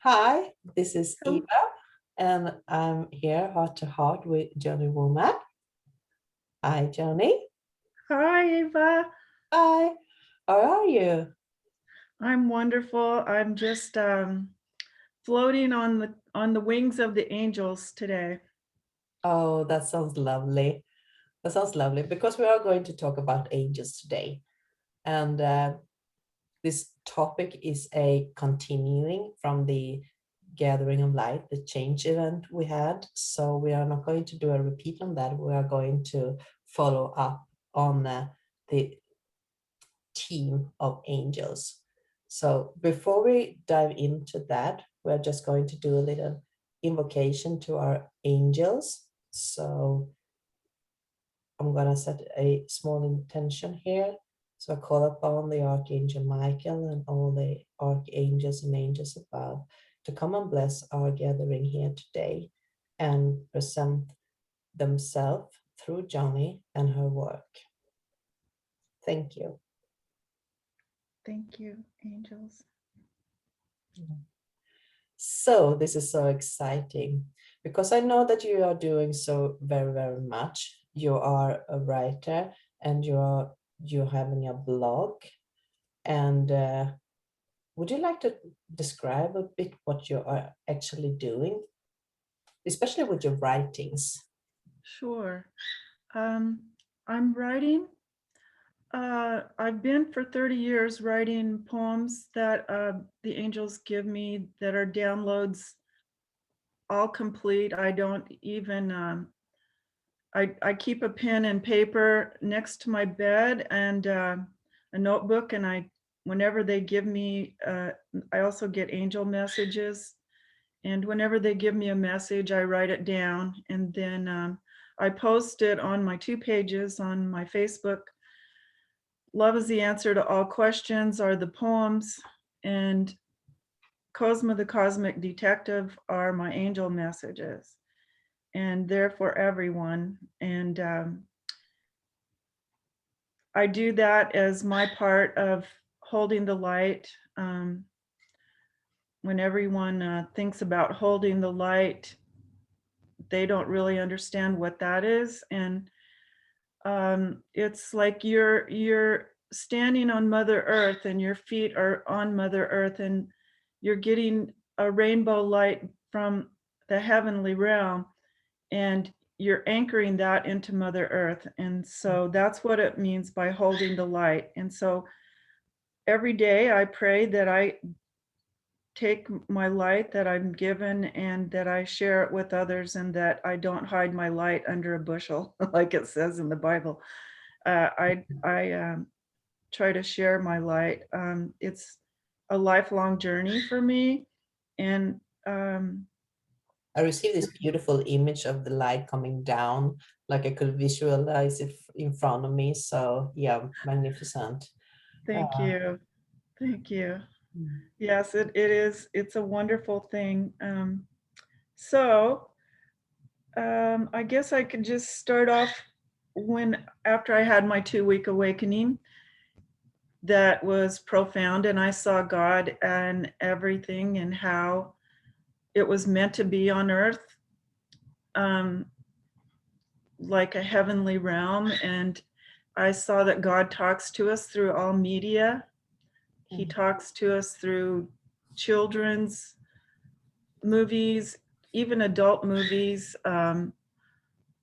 Hi, this is Oh, Eva, and I'm here heart to heart with Johnnie Womack. Hi, Johnny. hi, Ava. Hi, how are you? I'm wonderful. I'm just floating on the wings of the angels today. Oh, that sounds lovely. That sounds lovely because we are going to talk about angels today. And this topic is a continuing from the Gathering of Light, the change event we had. So we are not going to do a repeat on that. We are going to follow up on the team of angels. So before we dive into that, we're just going to do a little invocation to our angels. So I'm going to set a small intention here. So I call upon the Archangel Michael and all the archangels and angels above to come and bless our gathering here today and present themselves through Johnny and her work. Thank you. Thank you, angels. So this is so exciting because I know that you are doing so very, very much. You are a writer and you're having a blog. And would you like to describe a bit what you are actually doing, especially with your writings? Sure. Um, I'm writing. I've been for 30 years writing poems that the angels give me that are downloads, all complete. I don't even. I keep a pen and paper next to my bed and a notebook, and whenever they give me, I also get angel messages, and whenever they give me a message, I write it down, and then I post it on my 2 pages on my Facebook. Love is the answer to all questions are the poems, and Cosmo the Cosmic Detective are my angel messages, and they're for everyone. And I do that as my part of holding the light. When everyone thinks about holding the light, they don't really understand what that is, and it's like you're standing on Mother Earth, and your feet are on Mother Earth, and you're getting a rainbow light from the heavenly realm, and you're anchoring that into Mother Earth, and so that's what it means by holding the light. And so every day I pray that I take my light that I'm given and that I share it with others, and that I don't hide my light under a bushel, like it says in the Bible. I try to share my light. It's a lifelong journey for me, and um, I received this beautiful image of the light coming down, like I could visualize it in front of me. So yeah, magnificent. thank Uh, you, thank you. mm. Yes, it is. It's a wonderful thing. So I guess I could just start off when after I had my 2 week awakening that was profound, and I saw God and everything and how it was meant to be on earth, um, like a heavenly realm. And I saw that God talks to us through all media. He Mm. talks to us through children's movies, even adult movies,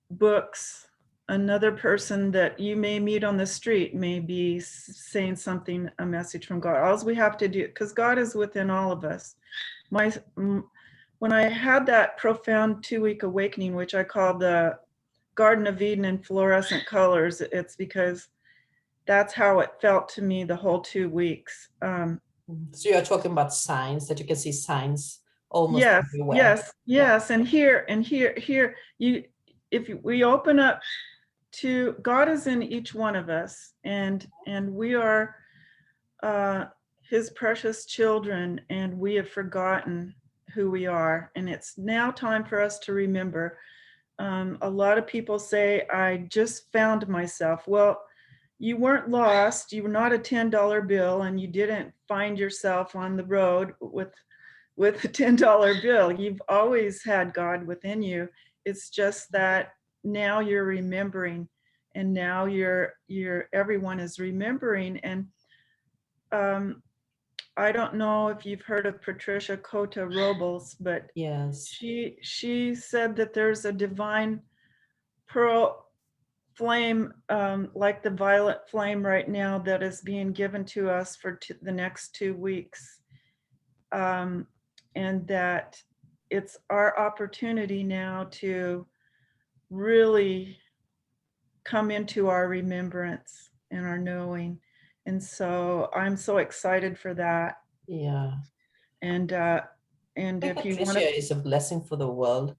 books. Another person that you may meet on the street may be saying something, a message from God. All we have to do, because God is within all of us. My when I had that profound 2 week awakening, which I call the Garden of Eden in fluorescent colors, it's because that's how it felt to me the whole 2 weeks. So you're talking about signs that you can see signs almost Yes, everywhere. yes, Yeah. yes. And here, if we open up to God is in each one of us, and we are uh, His precious children, and we have forgotten who we are, and it's now time for us to remember. A lot of people say, "I just found myself." Well, you weren't lost. You were not a $10 bill, and you didn't find yourself on the road with with a $10 bill. You've always had God within you. It's just that now you're remembering, and now everyone is remembering. And um, I don't know if you've heard of Patricia Cota Robles, but Yes. she said that there's a divine pearl flame, like the violet flame right now, that is being given to us for the next 2 weeks. And that it's our opportunity now to really come into our remembrance and our knowing. And so I'm so excited for that. Yeah. And I think if you want to, Patricia is a blessing for the world.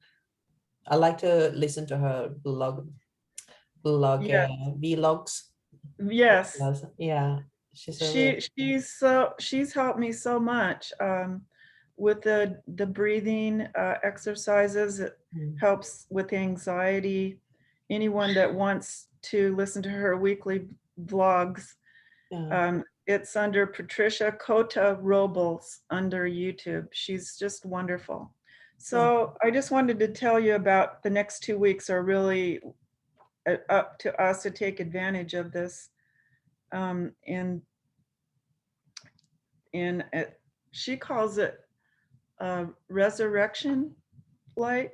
I like to listen to her blog yeah, vlogs. yes, Yeah, she's a real. she's helped me so much, with the breathing exercises. It Mm. helps with anxiety. Anyone that wants to listen to her weekly vlogs, Yeah, it's under Patricia Cota Robles under YouTube. She's just wonderful. yeah, So I just wanted to tell you about the next 2 weeks are really up to us to take advantage of this. And she calls it resurrection light.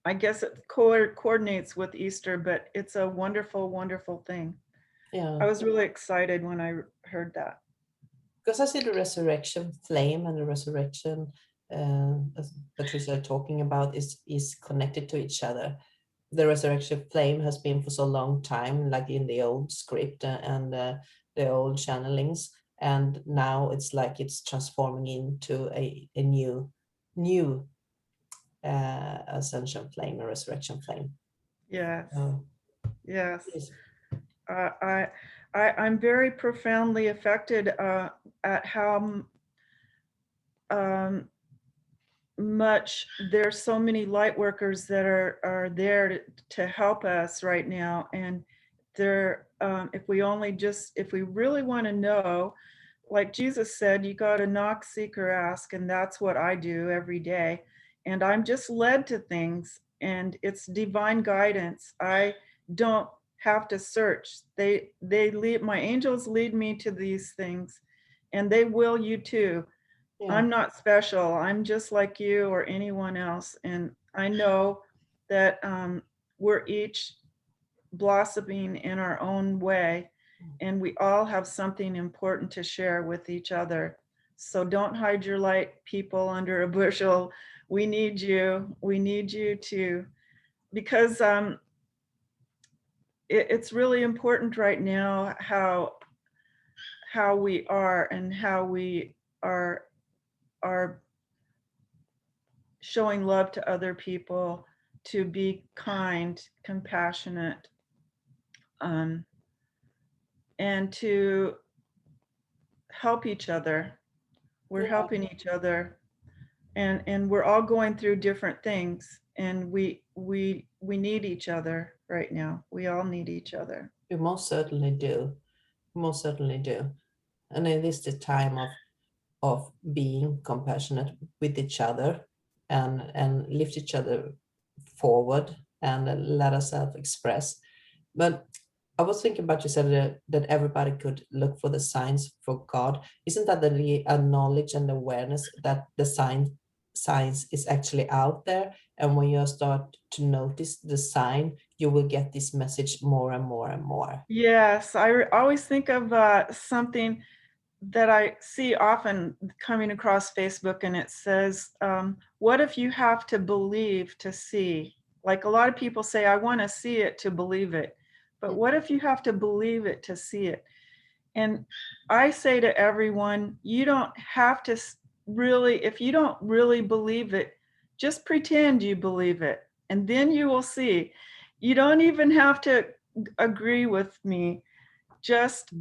I guess it coordinates with Easter, but it's a wonderful, wonderful thing. yeah. I was really excited when I heard that. Because I see the resurrection flame and the resurrection, as Patricia talking about, is connected to each other. The resurrection flame has been for so long time, like in the old script and the old channelings, and now it's like it's transforming into a new ascension flame, a resurrection flame. Yes, Oh, yes. yes. Uh, I, I'm very profoundly affected at how um, much there's so many light workers that are there to help us right now. And they're if we only just, if we really want to know, like Jesus said, you got to knock, seek, or ask. And that's what I do every day. And I'm just led to things, and it's divine guidance. I don't have to search. They lead, my angels lead me to these things, and they will you too. Yeah, I'm not special. I'm just like you or anyone else. And I know that we're each blossoming in our own way, and we all have something important to share with each other. So don't hide your light, people, under a bushel. We need you. We need you to, because it's really important right now how we are, and how we are showing love to other people, to be kind, compassionate, um, and to help each other. We're yeah. helping each other, and we're all going through different things, and we need each other right now. We all need each other. You most certainly do. Most certainly do. And it is the time of being compassionate with each other and lift each other forward and let ourselves express. But I was thinking about, you said that everybody could look for the signs for God. Isn't that the knowledge and awareness that the signs is actually out there? And when you start to notice the sign, you will get this message more and more and more. Yes, always think of something that I see often coming across Facebook, and it says, what if you have to believe to see? Like, a lot of people say, I want to see it to believe it. But what if you have to believe it to see it? And I say to everyone, you don't have to really, if you don't really believe it, just pretend you believe it, and then you will see. You don't even have to agree with me. Just,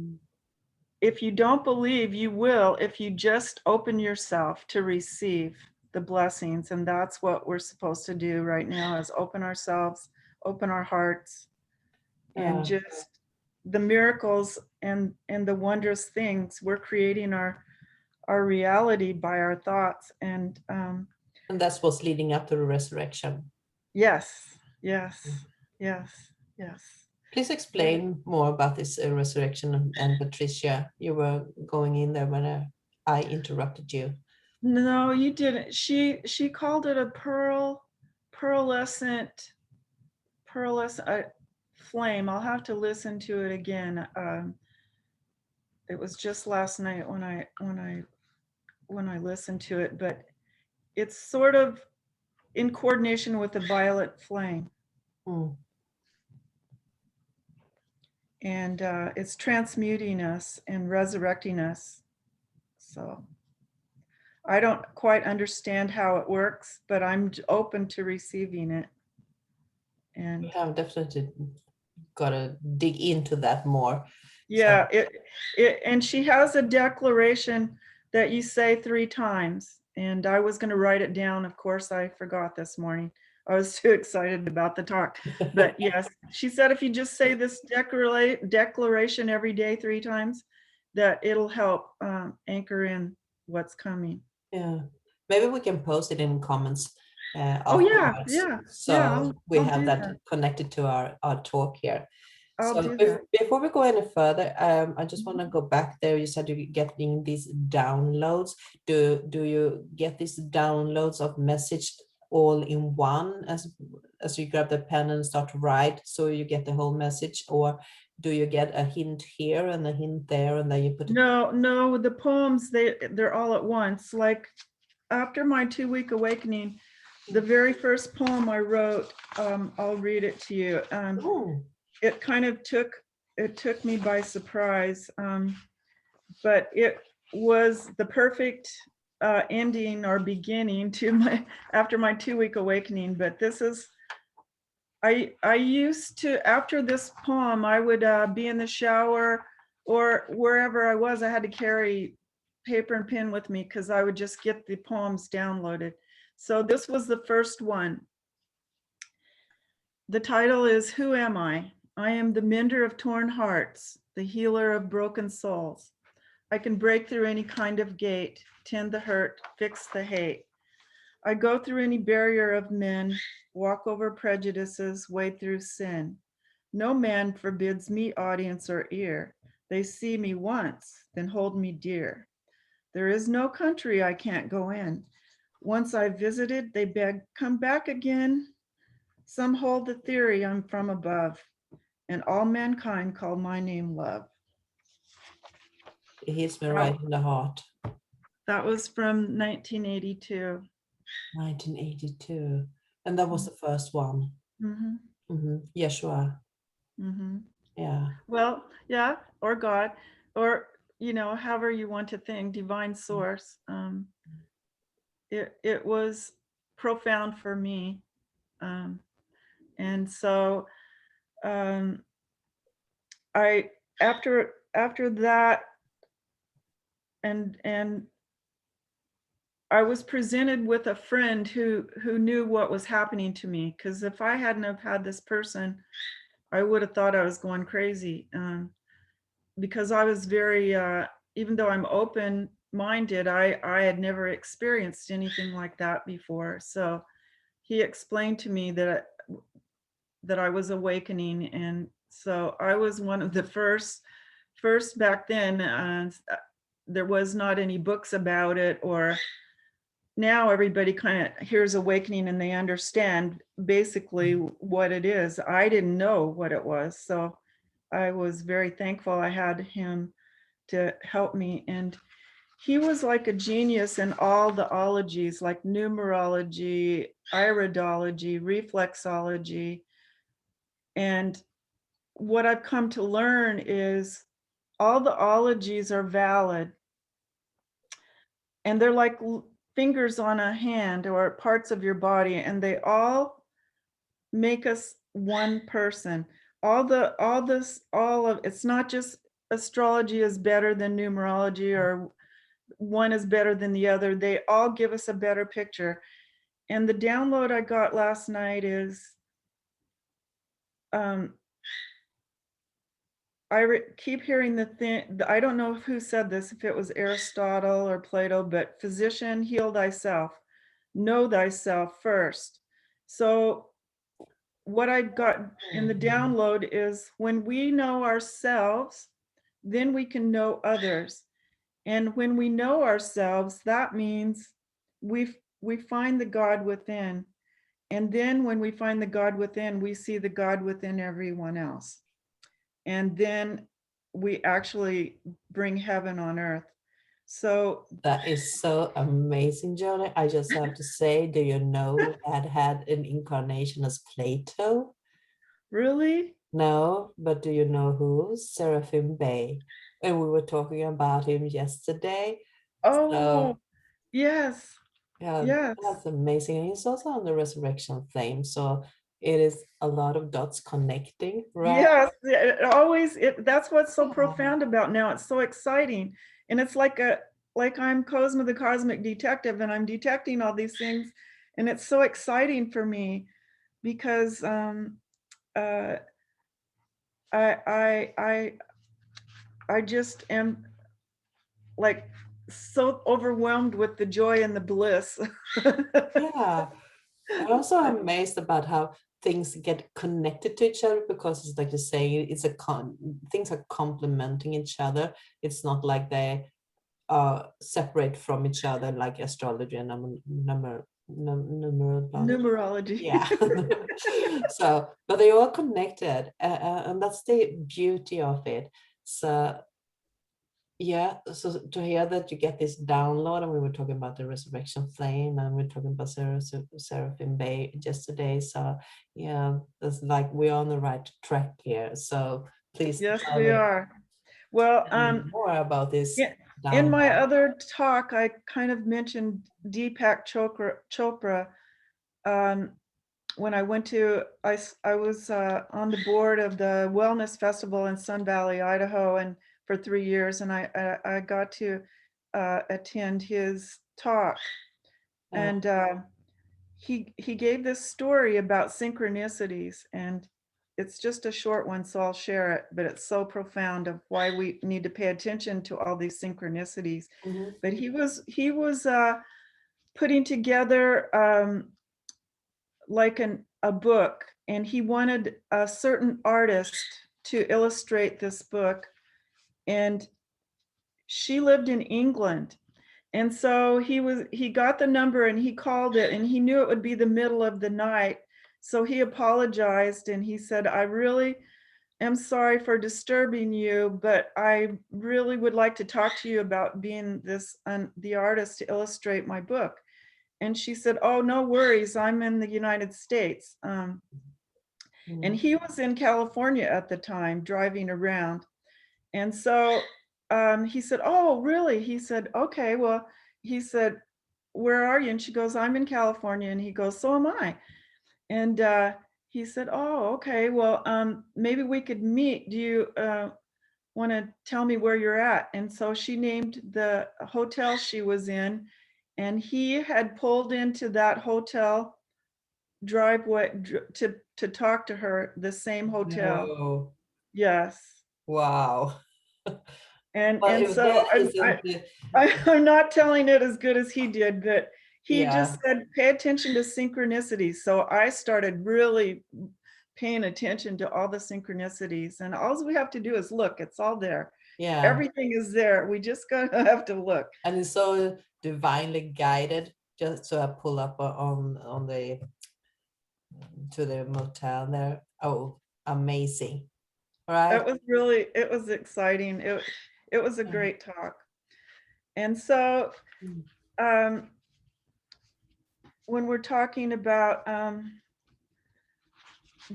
if you don't believe, you will, if you just open yourself to receive the blessings. And that's what we're supposed to do right now, is open ourselves, open our hearts, and Yeah, just the miracles and the wondrous things we're creating our reality by our thoughts. And And that's what's leading up to the resurrection. yes, yes, yes, yes. Please explain more about this resurrection. And Patricia, you were going in there when I interrupted you. No, you didn't. She called it a pearlescent flame. I'll have to listen to it again. It was just last night when I listened to it, but it's sort of in coordination with the violet flame. Mm. And it's transmuting us and resurrecting us. So I don't quite understand how it works, but I'm open to receiving it. We And have definitely got to dig into that more. yeah, and she has a declaration that you say 3 times. And I was going to write it down. Of course, I forgot this morning. I was too excited about the talk. But yes, she said if you just say this declaration every day 3 times, that it'll help anchor in what's coming. Yeah, maybe we can post it in comments Oh yeah, afterwards, yeah, yeah. so we I'll have do that that. connected to our talk here. I'll So do that. before we go any further, I just want to go back there. You said you're getting these downloads. Do you get these downloads of message all in one as you grab the pen and start to write, so you get the whole message, or do you get a hint here and a hint there, and then you put it? No, the poems they're all at once. Like after my 2-week awakening, the very first poem I wrote, I'll read it to you. Oh, It kind of took me by surprise, but it was the perfect ending or beginning to my after my 2-week awakening. But this is I used to, after this poem, I would be in the shower or wherever I was. I had to carry paper and pen with me because I would just get the poems downloaded. So this was the first one. The title is Who Am I? I am the mender of torn hearts, the healer of broken souls. I can break through any kind of gate, tend the hurt, fix the hate. I go through any barrier of men, walk over prejudices, wade through sin. No man forbids me audience or ear. They see me once, then hold me dear. There is no country I can't go in. Once I visited, they beg, come back again. Some hold the theory I'm from above, and all mankind call my name love. it hits me right in the heart. That was from 1982. 1982, and that was the first one. Mm-hmm. Yeshua. Mm-hmm. Yeah. Well, yeah, or God, or however you want to think, divine source. It was profound for me, and so I after that, and I was presented with a friend who knew what was happening to me, because if I hadn't have had this person, I would have thought I was going crazy. Because I was very, even though I'm open-minded, I had never experienced anything like that before. So he explained to me that I was awakening, and so I was one of the first back then. There was not any books about it, or now everybody kind of hears awakening and they understand basically what it is. I didn't know what it was, so I was very thankful I had him to help me. And he was like a genius in all the ologies, like numerology, iridology, reflexology. And what I've come to learn is all the ologies are valid, and they're like fingers on a hand or parts of your body, and they all make us one person. All of it's not just astrology is better than numerology, or one is better than the other. They all give us a better picture. And the download I got last night is keep hearing the thing. I don't know who said this, if it was Aristotle or Plato, but physician, heal thyself, know thyself first. So what I got in the download is when we know ourselves, then we can know others. And when we know ourselves, that means we find the God within. And then when we find the God within, we see the God within everyone else. And then we actually bring heaven on earth. So That is so amazing, Johnny. I just have to say, do you know who had an incarnation as Plato? really? No, but do you know who? Seraphim Bey. And we were talking about him yesterday. Oh, So yes, yeah, yes, that's amazing. And he's also on the resurrection flame. So it is a lot of dots connecting, right? yes. It always, that's what's so Yeah. profound about now. It's so exciting. And it's like I'm Cosmo the Cosmic Detective and I'm detecting all these things. And it's so exciting for me because uh, I I just am like so overwhelmed with the joy and the bliss. Yeah. I'm also amazed about how things get connected to each other because it's like you say, it's a things are complementing each other. It's not like they are separate from each other like astrology and numerology. Numerology. Yeah. So, but they are connected, and that's the beauty of it. So yeah, so to hear that you get this download, and we were talking about the resurrection flame, and we are talking about Seraphim Bay yesterday. So yeah, it's like we're on the right track here. So please Yes, tell we are. Well, me more about this in my download. other talk, I kind of mentioned Deepak Chopra. Um, when I went to, I was on the board of the Wellness Festival in Sun Valley, Idaho, and for 3 years, and I got to attend his talk, Yeah, and he gave this story about synchronicities, and it's just a short one, so I'll share it, but it's so profound of why we need to pay attention to all these synchronicities. mhm, But he was putting together like a book, and he wanted a certain artist to illustrate this book, and she lived in England. And so he got the number and he called it, and he knew it would be the middle of the night. So he apologized and he said, I really am sorry for disturbing you, but I really would like to talk to you about being the artist to illustrate my book. And she said, oh, no worries. I'm in the United States. And mhm. he was in California at the time, driving around. And so he said, oh, really? He said, okay, well, he said, where are you? And she goes, I'm in California. And he goes, so am I. And he said, oh, okay, well, maybe we could meet. Do you want to tell me where you're at? And so she named the hotel she was in. And he had pulled into that hotel driveway to talk to her, the same hotel. No, Yes. wow. But And if so that isn't the, I'm not telling it as good as he did, but he yeah, just said, pay attention to synchronicities. So I started really paying attention to all the synchronicities. And all we have to do is look, it's all there. yeah. Everything is there. We just gotta have to look. And it's so divinely guided. Just so I pull up on the to the motel there. Oh, amazing. Right? It was exciting. It was a Yeah. great talk. And so Mm. um, when we're talking about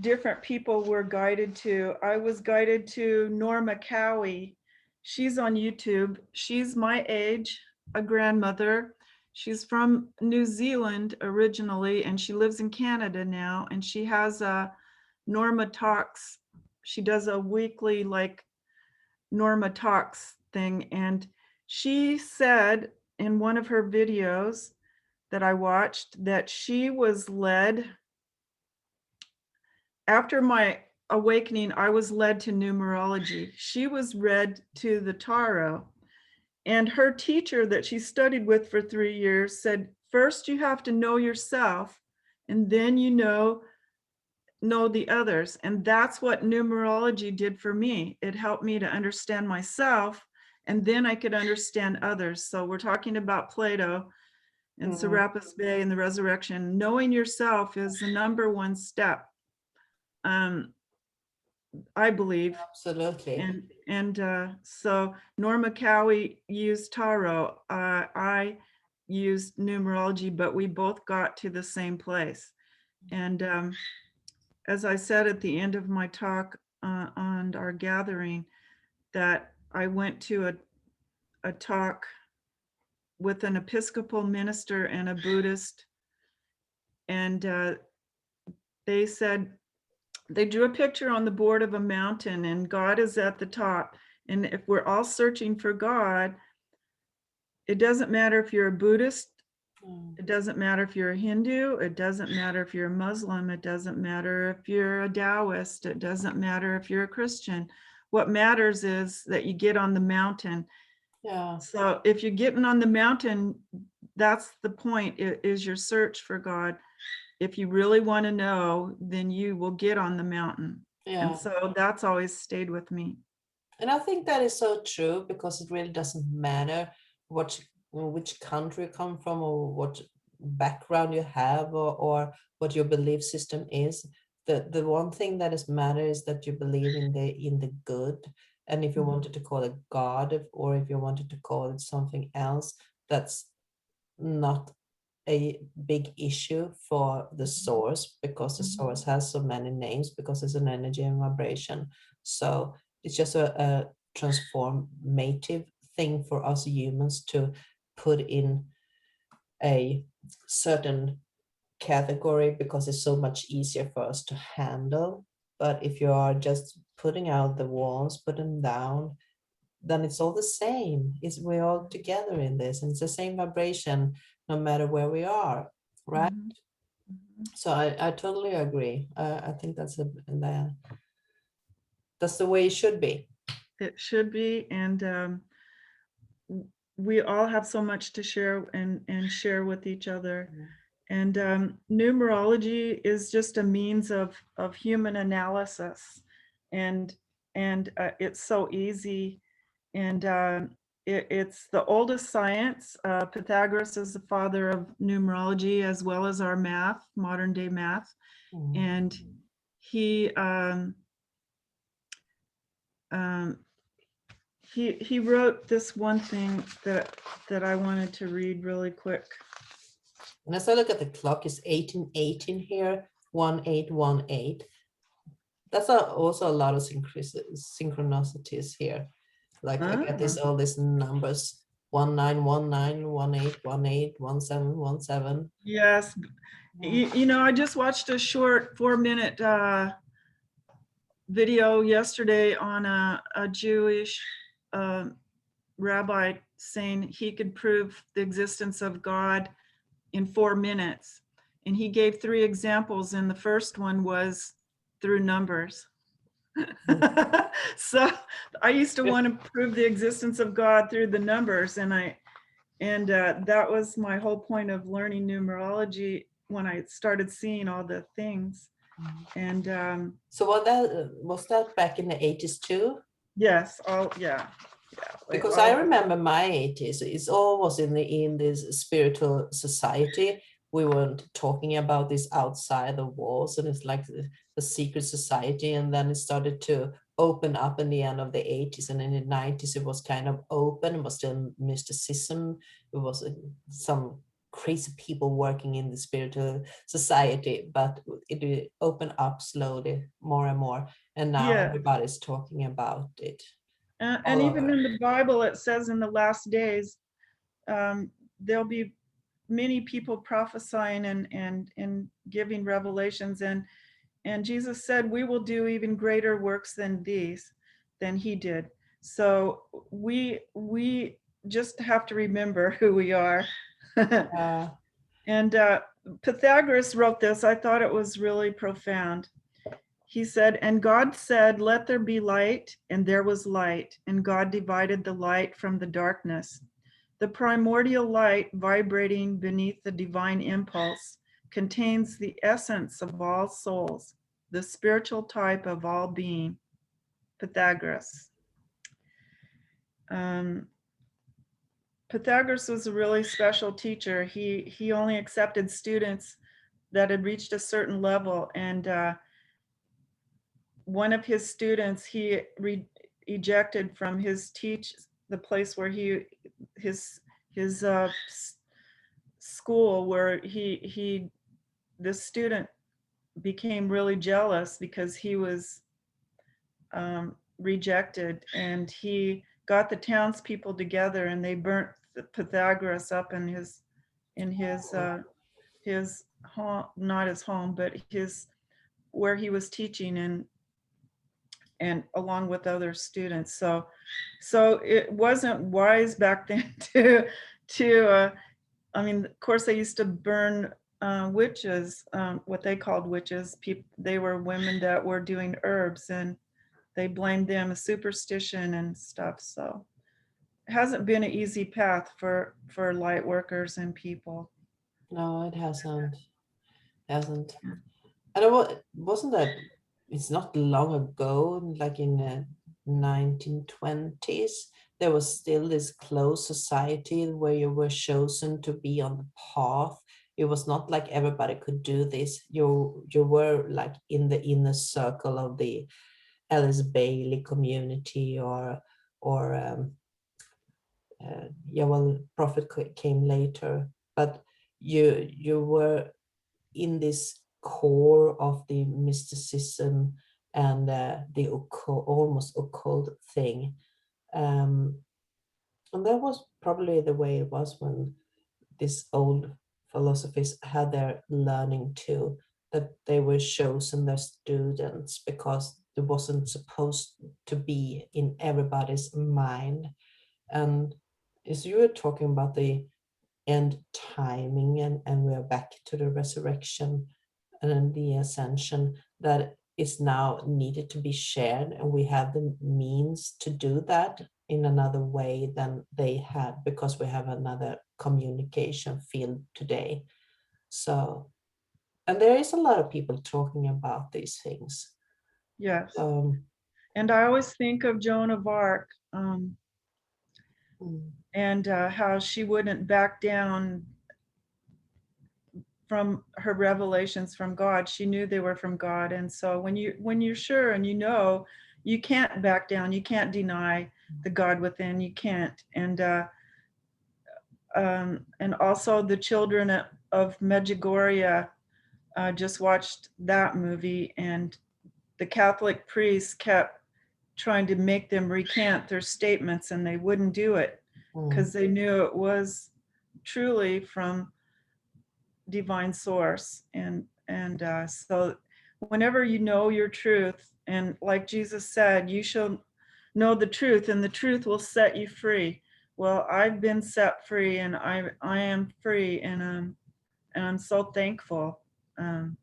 different people we're guided to, I was guided to Norma Cowie. She's on YouTube. She's my age, a grandmother. She's from New Zealand originally, and she lives in Canada now. And she has a Norma Talks. She does a weekly like Norma Talks thing. And she said in one of her videos that I watched that she was led after my awakening, I was led to numerology. She was led to the tarot. And her teacher that she studied with for 3 years said, first you have to know yourself, and then you know the others. And that's what numerology did for me. It helped me to understand myself, and then I could understand others. So we're talking about Plato and Serapis Bey and the resurrection. Knowing yourself is the number one step, I believe. Absolutely. So Norma Cowie used tarot. I used numerology, but we both got to the same place. And as I said at the end of my talk on our gathering, that I went to a talk with an Episcopal minister and a Buddhist, and they said, they drew a picture on the board of a mountain and God is at the top. And if we're all searching for God, it doesn't matter if you're a Buddhist, it doesn't matter if you're a Hindu, it doesn't matter if you're a Muslim, it doesn't matter if you're a Taoist, it doesn't matter if you're a Christian. What matters is that you get on the mountain. Yeah. So if you're getting on the mountain, that's the point, is your search for God. If you really want to know, then you will get on the mountain. Yeah. And so that's always stayed with me. And I think that is so true, because it really doesn't matter which country you come from, or what background you have, or what your belief system is. The one thing that is matter is that you believe in the good. And if you wanted to call it God, or if you wanted to call it something else, that's not a big issue for the source, because the source has so many names, because it's an energy and vibration. So it's just a transformative thing for us humans to put in a certain category, because it's so much easier for us to handle. But if you are just putting out the walls, put them down, then it's all the same. We're all together in this, and it's the same vibration no matter where we are, right? So I totally agree. I think that's the way it should be. It should be, and we all have so much to share and share with each other. And numerology is just a means of human analysis, and it's so easy, and it's the oldest science. Pythagoras is the father of numerology, as well as our math, modern day math. And he wrote this one thing that I wanted to read really quick. And as I look at the clock, it's 1818 here, 1818. That's also a lot of synchronicities here. Like I get all these numbers, 1919, 1818, 1717. Yes. You know, I just watched a short 4-minute video yesterday on a Jewish rabbi saying he could prove the existence of God in 4 minutes. And he gave 3 examples, and the first one was through numbers. So I used to want to prove the existence of God through the numbers, and that was my whole point of learning numerology when I started seeing all the things. And so was that back in the 80s too? Yes. Yeah. Because I remember my 80s, it's always in this spiritual society. We weren't talking about this outside the walls, and it's like the secret society. And then it started to open up in the end of the 80s, and in the 90s it was kind of open. It was still mysticism. It was some crazy people working in the spiritual society, but it opened up slowly, more and more, and now everybody's talking about it. And even in the Bible, it says in the last days, there'll be many people prophesying and giving revelations. And Jesus said, we will do even greater works than these, than he did. So we just have to remember who we are. And Pythagoras wrote this. I thought it was really profound. he said, and God said, let there be light, and there was light, and God divided the light from the darkness. The primordial light vibrating beneath the divine impulse contains the essence of all souls, the spiritual type of all being. Pythagoras. Pythagoras was a really special teacher. He only accepted students that had reached a certain level, and one of his students he ejected from his the place where his school where the student became really jealous because he was rejected, and he got the townspeople together and they burnt Pythagoras up in his home, not his home, but his where he was teaching, and along with other students. So it wasn't wise back then to I mean, of course they used to burn witches, what they called witches. They were women that were doing herbs, and they blamed them as superstition and stuff. So it hasn't been an easy path for light workers and people. No, it hasn't. Hasn't. And wasn't that, it's not long ago, like in the 1920s, there was still this closed society where you were chosen to be on the path. It was not like everybody could do this. You were like in the inner circle of the Alice Bailey community, or yeah, well, Prophet came later, but you were in this core of the mysticism and the occult, almost occult thing. And that was probably the way it was when these old philosophies had their learning too, that they were chosen their students because it wasn't supposed to be in everybody's mind. And as you were talking about the end timing, and we're back to the resurrection and the ascension, that is now needed to be shared, and we have the means to do that in another way than they had, because we have another communication field today. So, and there is a lot of people talking about these things. Yes. And I always think of Joan of Arc, and how she wouldn't back down from her revelations from God. She knew they were from God. And so when you're sure and you can't back down, you can't deny the God within, you can't. And also the children of Medjugorje, just watched that movie, and the Catholic priests kept trying to make them recant their statements, and they wouldn't do it because they knew it was truly from divine source. And so whenever you know your truth, and like Jesus said, you shall know the truth and the truth will set you free. Well, I've been set free, and I am free, and I'm so thankful. I'm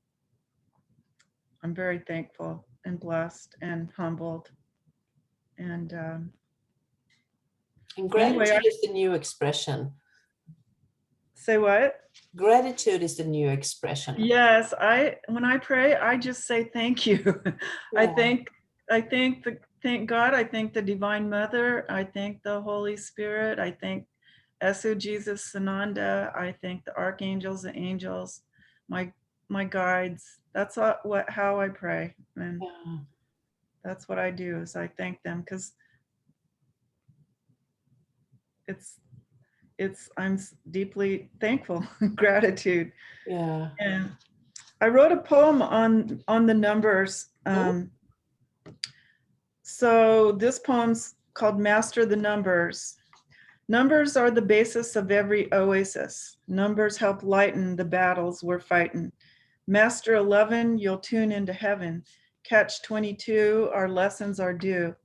very thankful and blessed and humbled. And gratitude anyway, is the new expression. Say what? Gratitude is the new expression. Yes, when I pray, I just say thank you. Yeah. Thank God. I thank the Divine Mother. I thank the Holy Spirit. I thank Esu Jesus Sananda. I thank the archangels, the angels, my guides. That's how I pray, and that's what I do. Is I thank them, because I'm deeply thankful. Gratitude. Yeah. And I wrote a poem on the numbers. So this poem's called Master the Numbers. Numbers are the basis of every oasis. Numbers help lighten the battles we're fighting. Master 11, you'll tune into heaven. Catch 22, our lessons are due.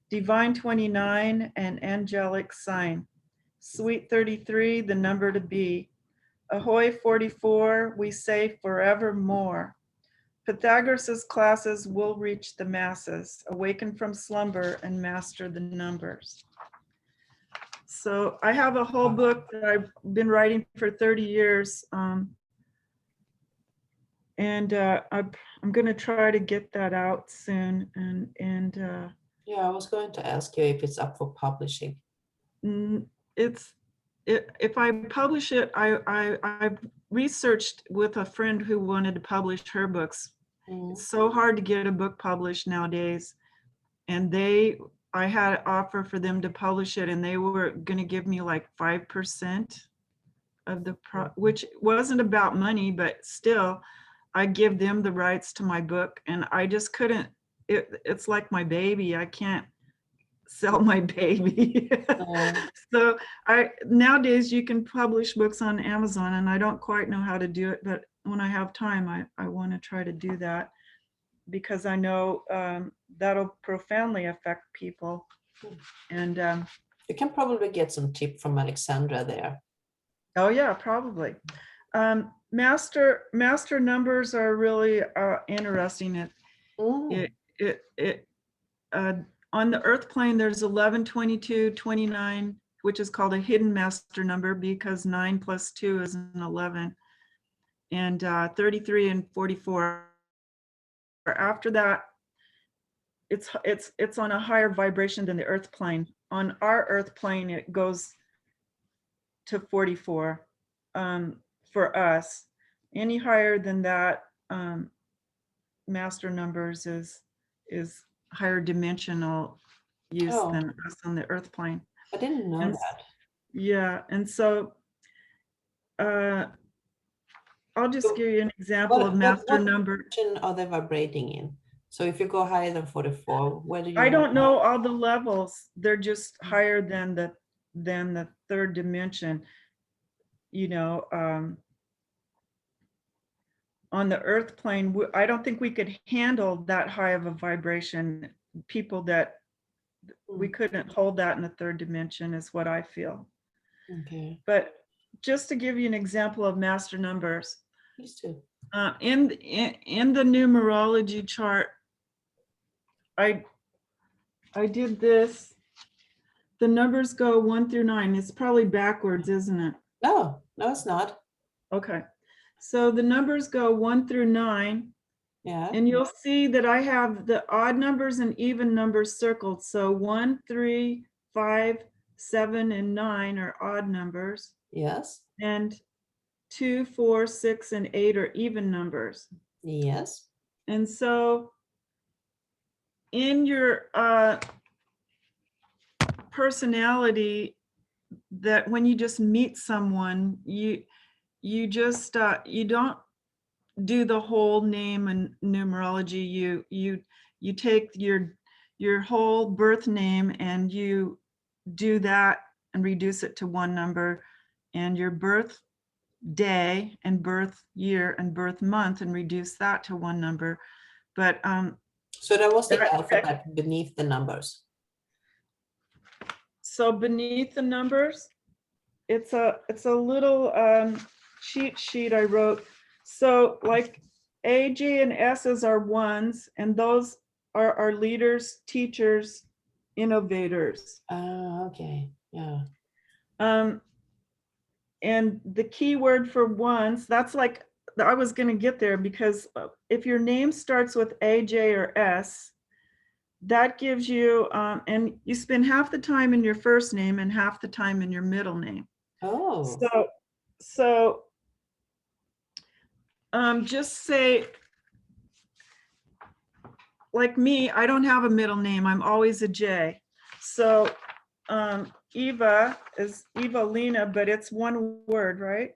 Divine 29, an angelic sign. Sweet 33, the number to be. Ahoy 44, we say forevermore. Pythagoras' classes will reach the masses, awaken from slumber and master the numbers. So I have a whole book that I've been writing for 30 years. And I'm going to try to get that out soon. Yeah, I was going to ask you if it's up for publishing. If I publish it, I've researched with a friend who wanted to publish her books. It's so hard to get a book published nowadays. And I had an offer for them to publish it, and they were going to give me like 5% of the which wasn't about money, but still, I give them the rights to my book, and I just couldn't. It's like my baby. I can't sell my baby. So nowadays you can publish books on Amazon, and I don't quite know how to do it, but when I have time, I want to try to do that, because I know that'll profoundly affect people. And you can probably get some tip from Alexandra there. Oh yeah, probably. Master numbers are really interesting. On the earth plane, there's 11, 22, 29, which is called a hidden master number, because 9 plus 2 is an 11, and 33 and 44. After that, it's on a higher vibration than the earth plane. On our earth plane, it goes to 44 for us. Any higher than that, master numbers is higher dimensional use than us on the earth plane. I didn't know that. Yeah, and so I'll just give you an example of master number. What are they vibrating in? So if you go higher than 44, where do you? I don't know all the levels. They're just higher than the third dimension. You know, on the earth plane, I don't think we could handle that high of a vibration. People that we couldn't hold that in the third dimension is what I feel. Okay. But just to give you an example of master numbers, please do. In the numerology chart, I did this. The numbers go 1 through 9. It's probably backwards, isn't it? No, it's not. Okay. So the numbers go 1 through 9. Yeah. And you'll see that I have the odd numbers and even numbers circled. So 1, 3, 5, 7, and 9 are odd numbers. Yes. And 2, 4, 6, and 8 are even numbers. Yes. And so in your personality, that when you just meet someone, you just you don't do the whole name and numerology. You take your whole birth name and you do that and reduce it to one number, and your birth day and birth year and birth month and reduce that to one number. But so that was the alphabet beneath the numbers. So beneath the numbers, it's a little cheat sheet I wrote. So like A, J, and S's are ones, and those are our leaders, teachers, innovators. Okay, yeah. And the key word for ones, that's like, I was going to get there, because if your name starts with A, J, or S, that gives you, and you spend half the time in your first name and half the time in your middle name. Oh. So just say, like me, I don't have a middle name. I'm always a J. So Eva is Evalina, but it's one word, right?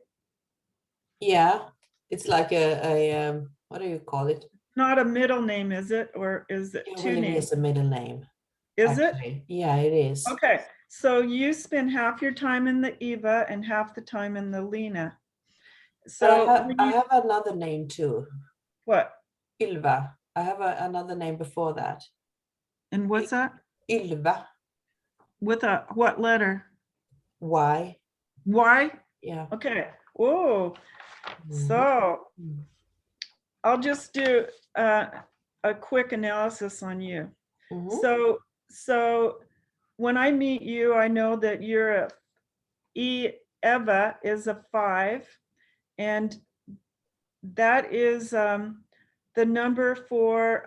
Yeah, it's like a what do you call it? Not a middle name, is it? Or is it two names? It's a middle name. Is it? Yeah, it is. Okay, so you spend half your time in the Eva and half the time in the Lena. So I have another name too. What? Ylva. I have another name before that. And what's that? Ylva. With a what letter? Y. Y? Yeah. Okay. Oh, so I'll just do a quick analysis on you. Mhm. So when I meet you, I know that you're Eva is a 5, and that is the number for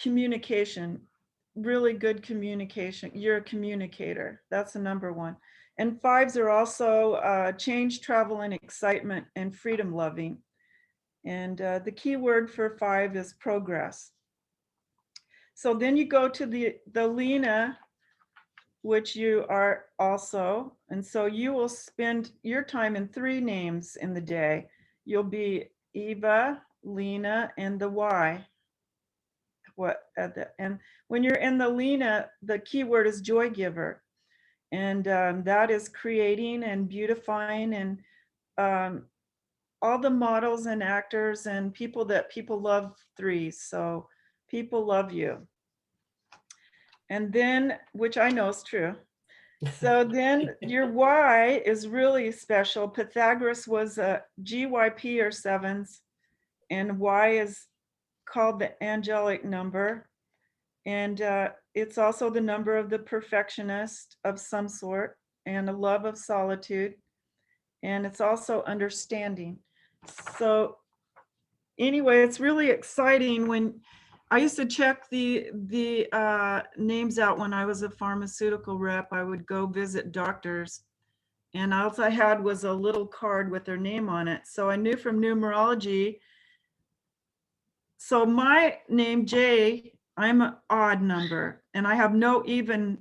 communication, really good communication. You're a communicator. That's the number 1. And 5s are also change, travel, and excitement, and freedom loving. And the key word for 5 is progress. So then you go to the Lena, which you are also. And so you will spend your time in 3 names in the day. You'll be Eva, Lena, and the Y. And when you're in the Lena, the keyword is joy giver. And that is creating and beautifying, and um, all the models and actors and people that people love 3s. So people love you. And then, which I know is true. So then your Y is really special. Pythagoras was a GYP or 7s, and Y is called the angelic number. And it's also the number of the perfectionist of some sort, and a love of solitude. And it's also understanding. So anyway, it's really exciting. When I used to check the names out when I was a pharmaceutical rep, I would go visit doctors, and all I had was a little card with their name on it. So I knew from numerology. So my name, J, I'm an odd number, and I have no even.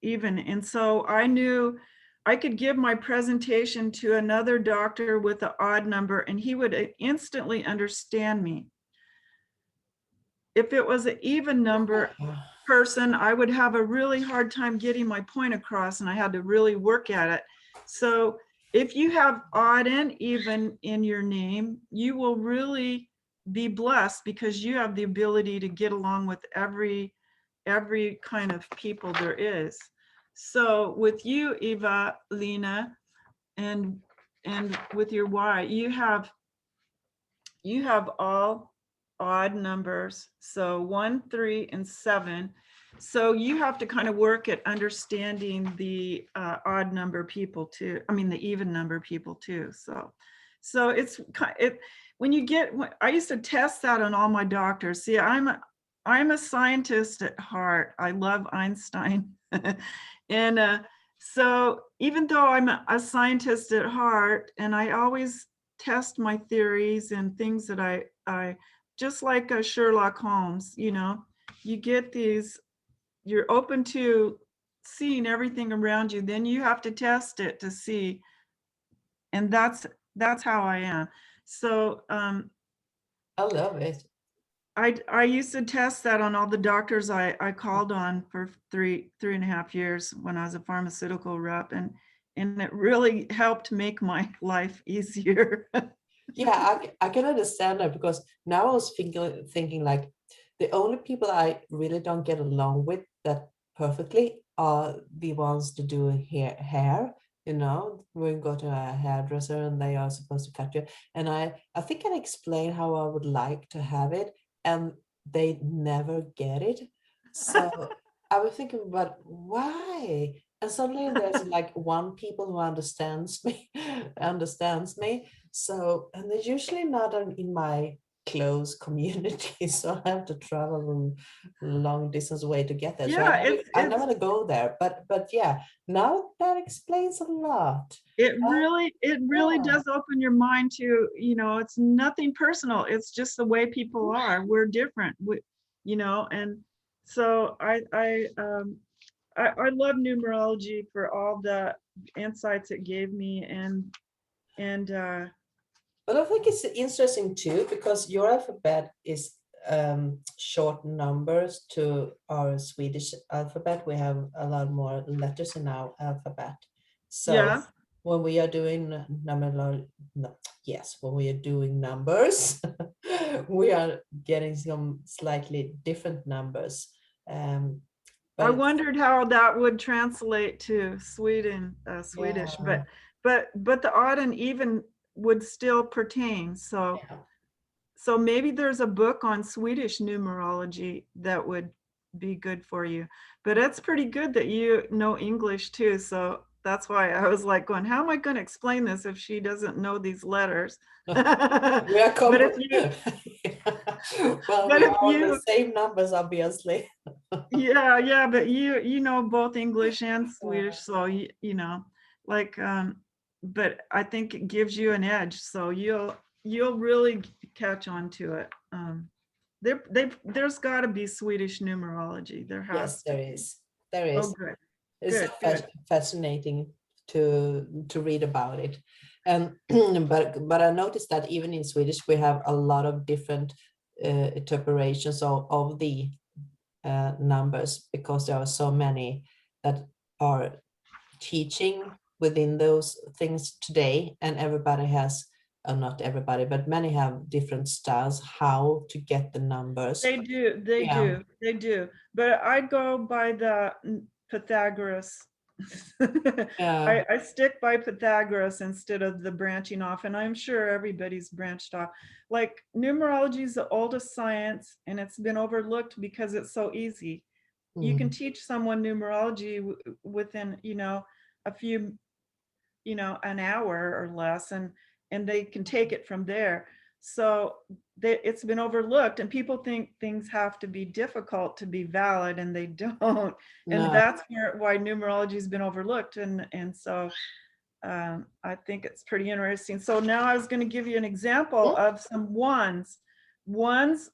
And so I knew I could give my presentation to another doctor with an odd number, and he would instantly understand me. If it was an even number person, I would have a really hard time getting my point across, and I had to really work at it. So if you have odd and even in your name, you will really be blessed, because you have the ability to get along with every kind of people there is. So with you, Eva, Lena, and with your Y, you have all odd numbers. So 1, 3, and 7. So you have to kind of work at understanding the odd number people too. I mean, the even number people too. So it's when you get. I used to test that on all my doctors. See, I'm a scientist at heart. I love Einstein, and so even though I'm a scientist at heart, and I always test my theories and things that I just like Sherlock Holmes, you get these, you're open to seeing everything around you, then you have to test it to see. And that's how I am. So I love it. I used to test that on all the doctors I called on for 3.5 years when I was a pharmaceutical rep, and it really helped make my life easier. Yeah, I can understand that, because now I was thinking like the only people I really don't get along with that perfectly are the ones to do hair. We go to a hairdresser and they are supposed to cut you. And I think I explain how I would like to have it, and they never get it. So I was thinking, but why? And suddenly there's like one people who understands me, understands me. So, and they're usually not in my close community, so I have to travel a long distance away to get there. So Yeah, I never want to go there. But yeah, now that explains a lot. Uh, it really yeah. does open your mind to, it's nothing personal. It's just the way people are. We're different. And so I love numerology for all the insights it gave me, and But I think it's interesting too, because your alphabet is short numbers to our Swedish alphabet. We have a lot more letters in our alphabet. So yeah. when we are doing yes, when we are doing numbers, we are getting some slightly different numbers. I But it's, wondered how that would translate to Swedish, yeah. but the odd and even would still pertain. Yeah. So maybe there's a book on Swedish numerology that would be good for you. But it's pretty good that you know English too. So that's why I was like going, how am I going to explain this if she doesn't know these letters? We are But if you, well, but we if are on the you, same numbers, obviously. yeah, but you know both English and Yeah. Swedish, so you know, like, but I think it gives you an edge, so you'll really catch on to it. There's got to be Swedish numerology. There has Yes, to there be. is. There Oh, is. good, It's so good, good. fascinating to read about it. And but I noticed that even in Swedish we have a lot of different interpretations of the numbers, because there are so many that are teaching within those things today, and everybody has, not everybody, but many have different styles how to get the numbers. They do, they Yeah. do, they do. But I go by the Pythagoras. Yeah. I stick by Pythagoras instead of the branching off, and I'm sure everybody's branched off. Like numerology is the oldest science, and it's been overlooked because it's so easy. You can Mm. teach someone numerology within, a few, an hour or less, and they can take it from there. So it's been overlooked, and people think things have to be difficult to be valid, and they don't. And No. that's why numerology has been overlooked. And so I think it's pretty interesting. So now I was going to give you an example Mm. of some ones. Ones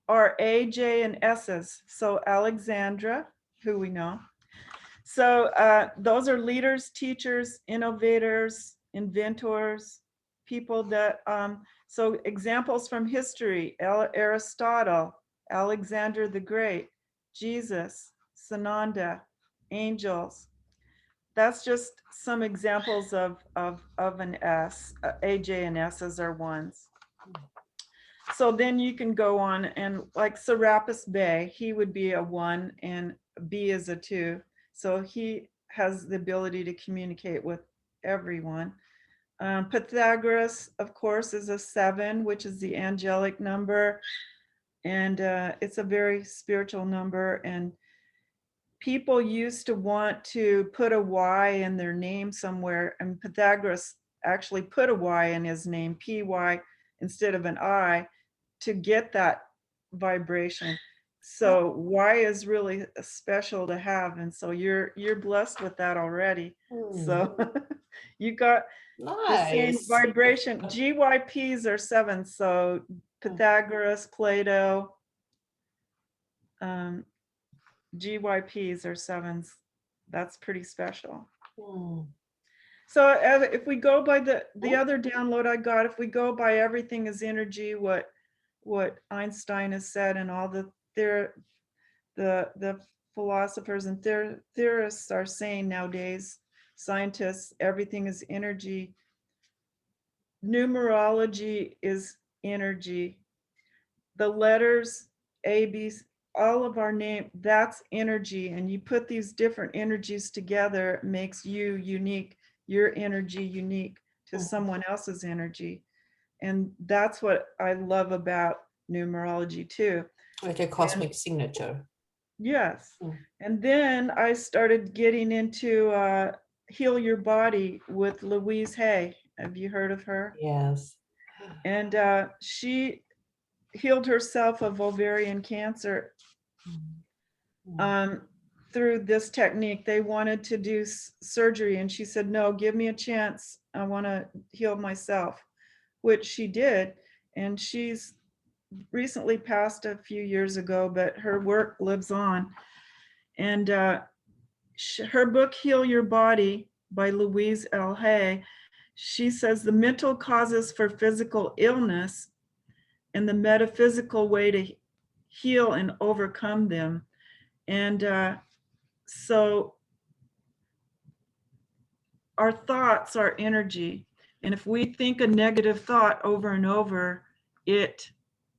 are A, J, and S's. So Alexandra, who we know. So those are leaders, teachers, innovators, inventors, people that, so examples from history: Aristotle, Alexander the Great, Jesus, Sananda, angels. That's just some examples of an S. AJ and S's are ones. So then you can go on, and like Serapis Bey, he would be a 1 and B is a 2. So he has the ability to communicate with everyone. Pythagoras, of course, is a 7, which is the angelic number. And it's a very spiritual number. And people used to want to put a Y in their name somewhere. And Pythagoras actually put a Y in his name, PY, instead of an I, to get that vibration. So Y is really special to have, and so you're blessed with that already. Mm. So you got the same Nice. vibration. GYPs are 7, so Pythagoras, Plato, GYPs are 7s. That's pretty special. Mm. So if we go by the other download I got, if we go by everything is energy, what Einstein has said, and all the philosophers and theorists are saying nowadays, scientists, everything is energy. Numerology is energy. The letters A, B, all of our name, that's energy. And you put these different energies together, it makes you unique, your energy unique to someone else's energy. And that's what I love about numerology too. Like a And cosmic signature. yes. Mm. And then I started getting into Heal Your Body with Louise Hay. Have you heard of her? Yes. And she healed herself of ovarian cancer Mm. through this technique. They wanted to do surgery, and she said, no, give me a chance. I want to heal myself, which she did. And she's recently passed a few years ago, but her work lives on. And her book, Heal Your Body by Louise L. Hay, she says the mental causes for physical illness and the metaphysical way to heal and overcome them. And so our thoughts are energy. And if we think a negative thought over and over, it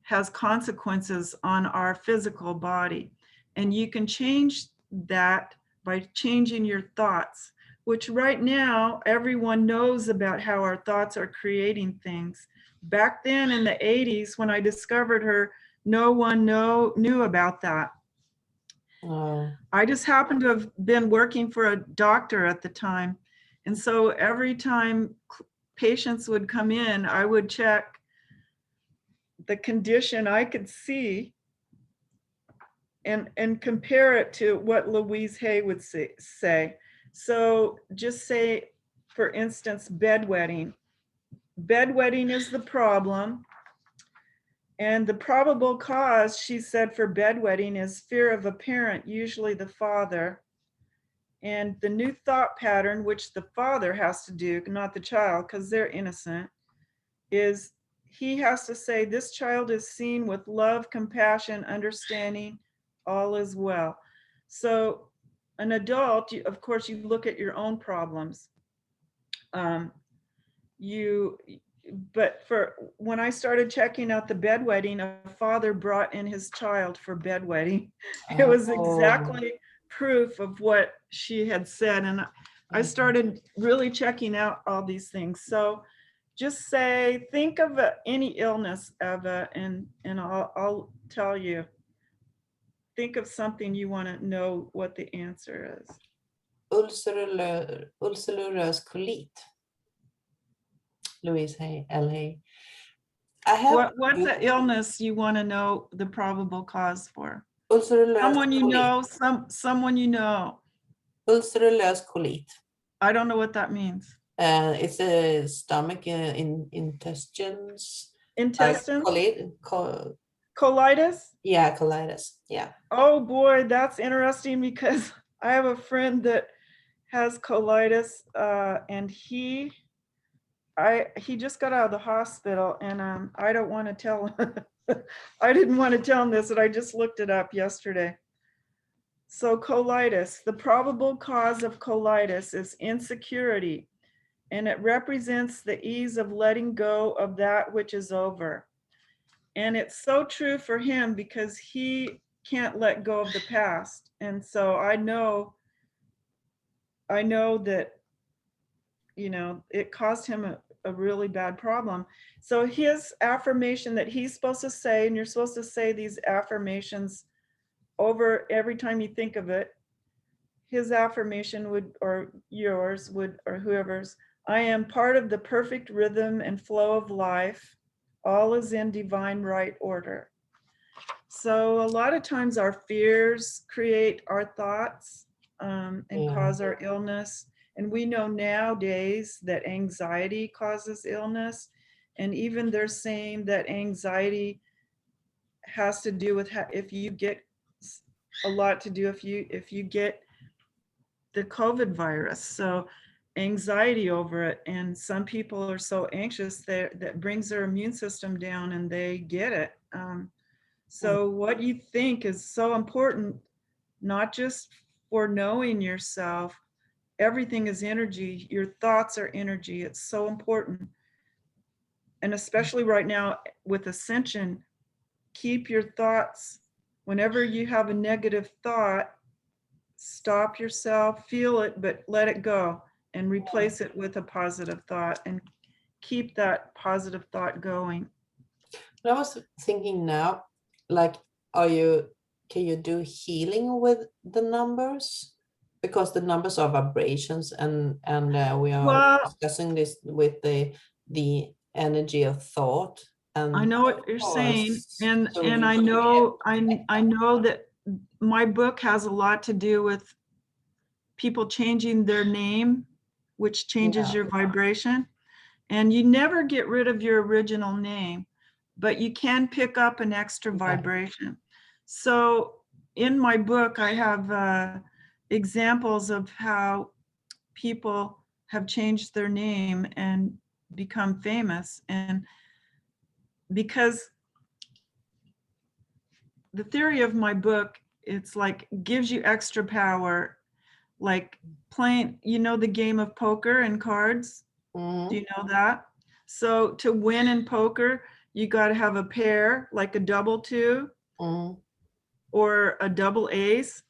has consequences on our physical body. And you can change that by changing your thoughts, which right now everyone knows about how our thoughts are creating things. Back then in the 80s, when I discovered her, no one knew about that. Oh, I just happened to have been working for a doctor at the time. And so every time patients would come in, I would check the condition I could see and compare it to what Louise Hay would say. So just say, for instance, bedwetting. Bedwetting is the problem. And the probable cause, she said, for bedwetting is fear of a parent, usually the father. And the new thought pattern, which the father has to do, not the child, because they're innocent, is he has to say, this child is seen with love, compassion, understanding, all is well. So an adult, of course, you look at your own problems. But for when I started checking out the bedwetting, a father brought in his child for bedwetting. It was oh, exactly proof of what she had said. And I started really checking out all these things. So just say, think of any illness, Eva, and I'll tell you. Think of something you want to know what the answer is. ulcerös kolit. Louise Hay, L.A. I have What's the illness you want to know the probable cause for? ulcerös Someone you kolit. know, someone you know. Ulcerös kolit. I don't know what that means. It's a stomach intestines. Intestines? Colitis? Yeah, colitis. Yeah. Oh boy, that's interesting because I have a friend that has colitis, and he just got out of the hospital, and I don't want to tell. I didn't want to tell him this, and I just looked it up yesterday. So colitis, the probable cause of colitis is insecurity, and it represents the ease of letting go of that which is over. And it's so true for him because he can't let go of the past. And so I know that, it caused him a really bad problem. So his affirmation that he's supposed to say, and you're supposed to say these affirmations over every time you think of it, his affirmation would, or yours would, or whoever's, I am part of the perfect rhythm and flow of life. All is in divine right order. So a lot of times our fears create our thoughts, and cause our illness. And we know nowadays that anxiety causes illness. And even they're saying that anxiety has to do with if you get a lot to do if you get the COVID virus. So anxiety over it. And some people are so anxious that brings their immune system down and they get it. So what you think is so important, not just for knowing yourself. Everything is energy. Your thoughts are energy. It's so important. And especially right now with ascension, keep your thoughts. Whenever you have a negative thought, stop yourself, feel it, but let it go and replace it with a positive thought and keep that positive thought going. I was thinking now, like, can you do healing with the numbers? Because the numbers are vibrations, and we are discussing this with the energy of thought. And I know what you're saying, and I know that my book has a lot to do with people changing their name, which changes your vibration. And you never get rid of your original name, but you can pick up an extra vibration. So in my book, I have examples of how people have changed their name and become famous. And because the theory of my book, it's like gives you extra power, like playing, the game of poker and cards. Do you know that? So to win in poker, you got to have a pair, like a double two or a double ace,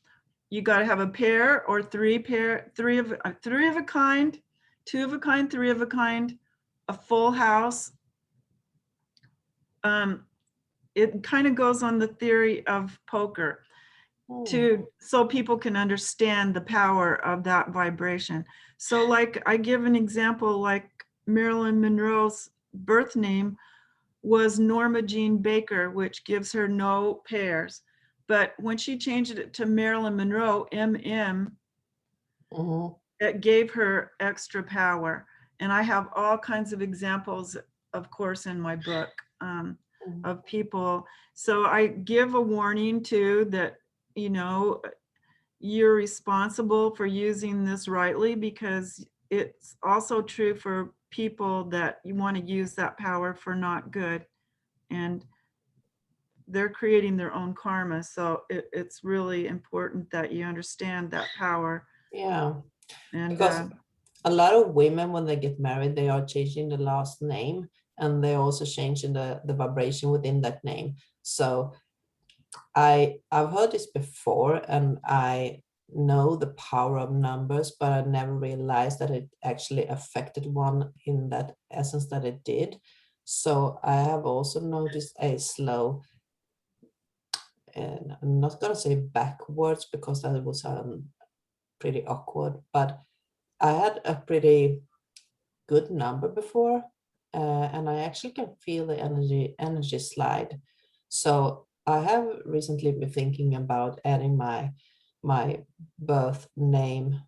you got to have a pair or three of a kind, two of a kind, three of a kind, a full house. It kind of goes on the theory of poker so people can understand the power of that vibration. So like I give an example, like Marilyn Monroe's birth name was Norma Jean Baker, which gives her no pairs. But when she changed it to Marilyn Monroe, MM, it gave her extra power. And I have all kinds of examples, of course, in my book of people. So I give a warning too that, you know, you're responsible for using this rightly, because it's also true for people that you want to use that power for not good. And they're creating their own karma. So it's really important that you understand that power. Yeah, And because a lot of women, when they get married, they are changing the last name, and they're also changing the vibration within that name. So I've heard this before, and I know the power of numbers, but I never realized that it actually affected one in that essence that it did. So I have also noticed a slow, and I'm not gonna say backwards because that would sound pretty awkward, but I had a pretty good number before, and I actually can feel the energy slide. So I have recently been thinking about adding my birth name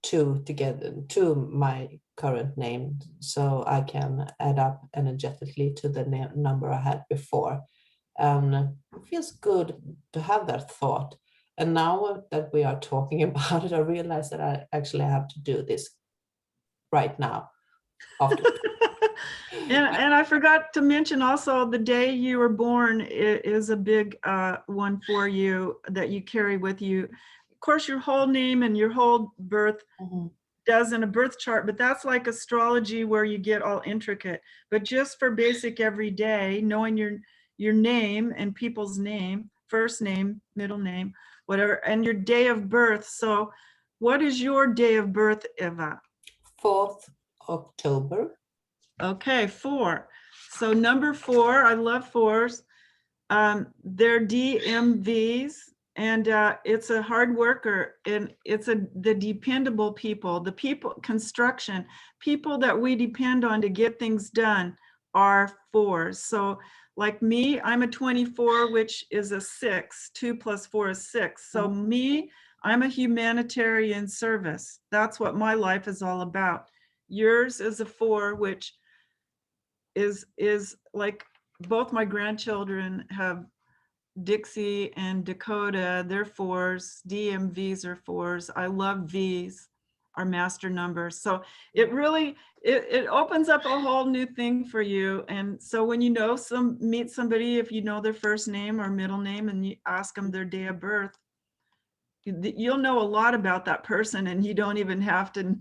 to my current name, so I can add up energetically to the number I had before. And it feels good to have that thought. And now that we are talking about it, I realize that I actually have to do this right now. and I forgot to mention also the day you were born is a big one for you that you carry with you. Of course, your whole name and your whole birth does in a birth chart, but that's like astrology where you get all intricate. But just for basic everyday, knowing your name and people's name, first name, middle name, whatever, and your day of birth. So what is your day of birth, Eva? 4th October. Okay, 4. So number 4, I love 4s. They're DMVs, and it's a hard worker, and it's the dependable people, the people, construction, people that we depend on to get things done are 4s. So like me, I'm a 24, which is a 6. 2 plus 4 is 6. So me, I'm a humanitarian service. That's what my life is all about. Yours is a 4, which is like both my grandchildren have Dixie and Dakota, they're 4s, DMVs are 4s. I love Vs, our master numbers. So it really, it opens up a whole new thing for you. And so when you know meet somebody, if you know their first name or middle name and you ask them their day of birth, you'll know a lot about that person and you don't even have to.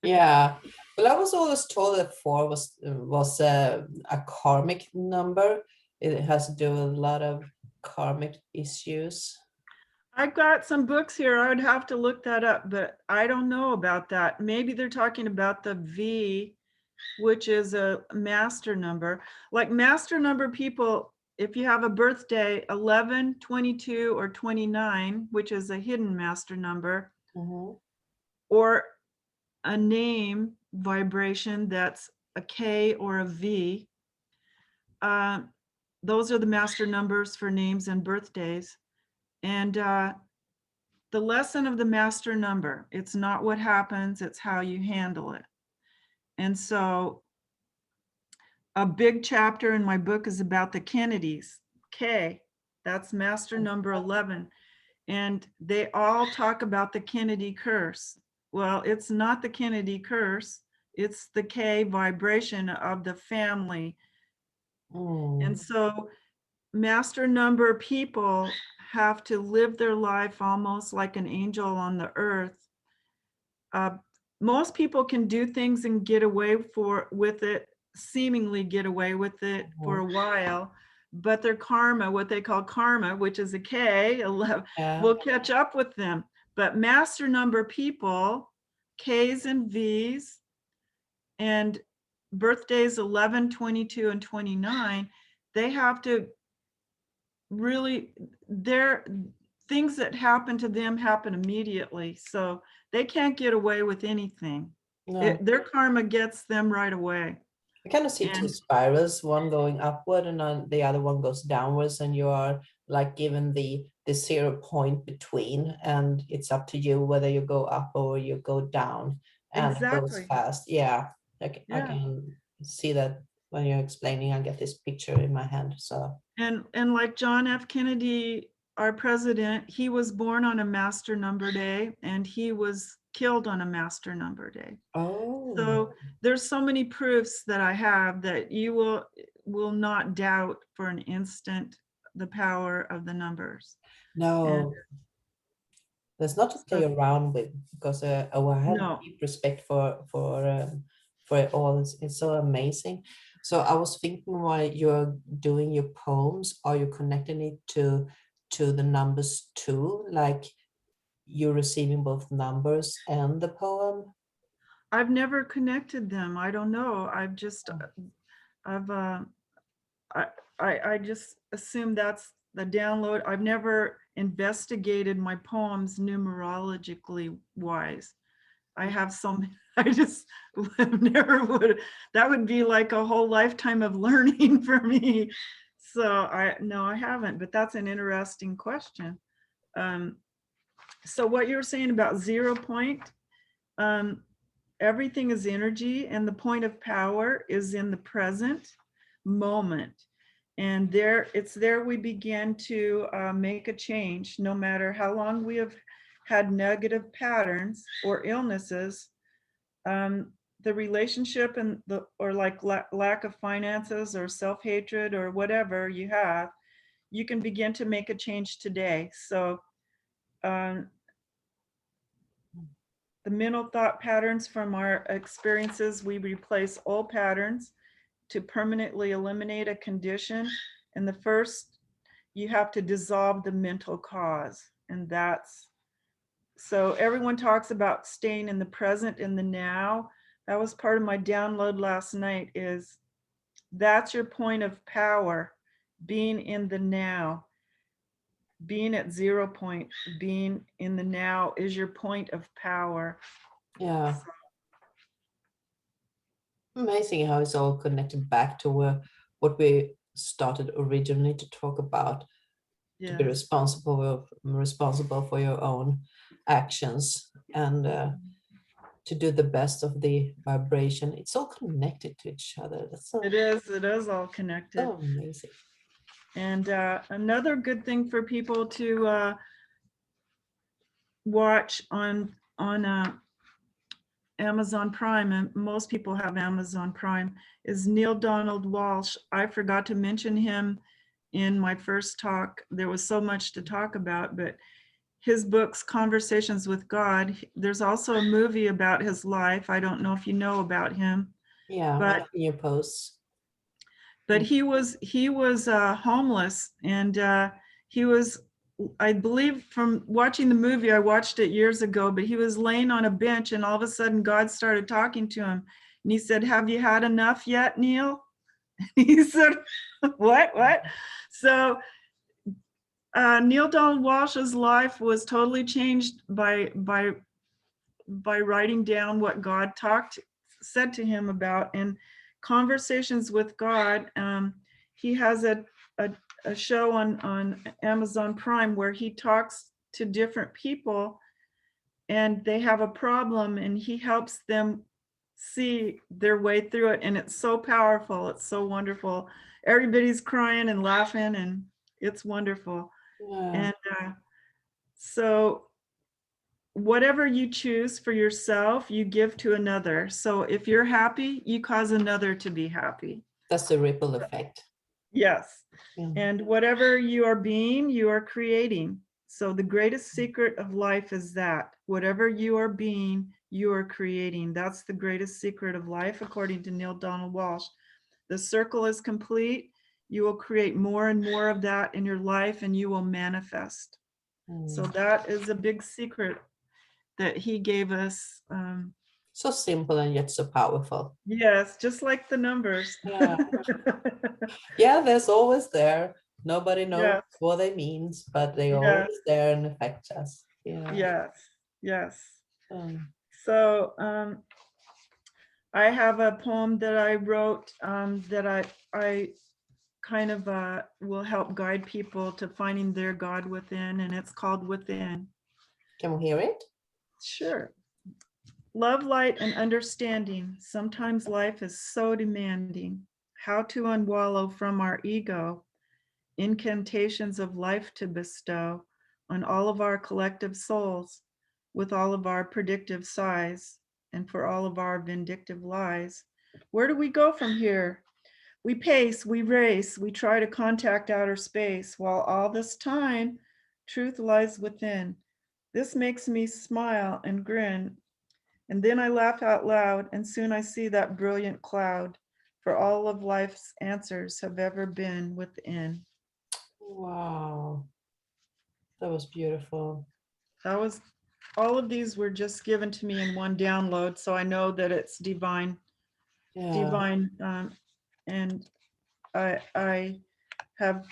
Yeah, well, I was always told that 4 was a karmic number. It has to do with a lot of karmic issues. I've got some books here. I would have to look that up, but I don't know about that. Maybe they're talking about the V, which is a master number. Like master number people, if you have a birthday 11, 22, or 29, which is a hidden master number, or a name vibration that's a K or a V, those are the master numbers for names and birthdays. And the lesson of the master number, it's not what happens, it's how you handle it. And so a big chapter in my book is about the Kennedys. K, that's master number 11. And they all talk about the Kennedy curse. Well, it's not the Kennedy curse, it's the K vibration of the family. And so master number people have to live their life almost like an angel on the earth. Most people can do things and get away with it, seemingly get away with it for a while, but their karma, what they call karma, which is a K, 11, Yeah. will catch up with them. But master number people, Ks and Vs, and birthdays 11, 22, and 29, they have to really, their things that happen to them happen immediately. So they can't get away with anything. No. Their karma gets them right away. I kind of see two And spirals, one going upward and then the other one goes downwards, and you are like given the 0 point between, and it's up to you whether you go up or you go down, and it goes exactly. fast. Yeah, I Yeah. can see that when you're explaining. I get this picture in my hand. So And like John F. Kennedy, our president, he was born on a master number day and he was killed on a master number day. oh So there's so many proofs that I have that you will not doubt for an instant the power of the numbers. And no, there's not to play so, around with, because I have no, deep respect for it all. It's so amazing. So I was thinking, while you're doing your poems, are you connecting it to the numbers too? Like you're receiving both numbers and the poem? I've never connected them. I don't know. I've I, I just assume that's the download. I've never investigated my poems numerologically wise. I have some, I just never would, that would be like a whole lifetime of learning for me. So no, I haven't, but that's an interesting question. Um, so what you were saying about 0 point, um, everything is energy and the point of power is in the present moment. And it's there we begin to make a change, no matter how long we have had negative patterns or illnesses. The relationship and or like lack of finances or self-hatred or whatever you have, you can begin to make a change today. So um, the mental thought patterns from our experiences, we replace old patterns to permanently eliminate a condition. And the first, you have to dissolve the mental cause. And that's, so everyone talks about staying in the present, in the now. That was part of my download last night, is that's your point of power, being in the now. Being at 0 point, being in the now is your point of power. Yeah, amazing how it's all connected back to what we started originally to talk about, to be Yes. responsible for your own actions, and to do the best of the vibration. It's all connected to each other. That's so, It is all connected. so amazing. And another good thing for people to watch on Amazon Prime, and most people have Amazon Prime, is Neil Donald Walsh. I forgot to mention him in my first talk. There was so much to talk about, but his books, Conversations with God, there's also a movie about his life. I don't know if you know about him, Yeah, but I've seen your posts. he was homeless, and he was, I believe from watching the movie, I watched it years ago, but he was laying on a bench and all of a sudden God started talking to him and he said, "Have you had enough yet, Neil?" He said, what? So Neil Donald Walsh's life was totally changed by writing down what God said to him about. And Conversations with God, he has a show on Amazon Prime where he talks to different people and they have a problem and he helps them see their way through it. And it's so powerful. It's so wonderful. Everybody's crying and laughing and it's wonderful. Yeah, And so whatever you choose for yourself, you give to another. So if you're happy, you cause another to be happy. that's the ripple effect. Yes. Yeah. And whatever you are being, you are creating. So the greatest secret of life is that whatever you are being, you are creating. That's the greatest secret of life, according to Neil Donald Walsh. The circle is complete. you will create more and more of that in your life, and you will manifest. So Mm. that is a big secret that he gave us. So simple and yet so powerful. Yes, just like the numbers. Yeah. Yeah, there's always there. Nobody knows Yes, what they means, but they yes, always there and affect us. Yeah. yes, yes. Um, So I have a poem that I wrote that I kind of will help guide people to finding their God within, and it's called Within. can we hear it? Sure. Love, light, and understanding. Sometimes life is so demanding. How to unwallow from our ego, incantations of life to bestow on all of our collective souls, with all of our predictive sighs, and for all of our vindictive lies. Where do we go from here? We pace, we race, we try to contact outer space, while all this time, truth lies within. This makes me smile and grin, and then I laugh out loud, and soon I see that brilliant cloud, for all of life's answers have ever been within. Wow, that was beautiful. That was, all of these were just given to me in one download, so I know that it's divine, Yeah. divine. And I have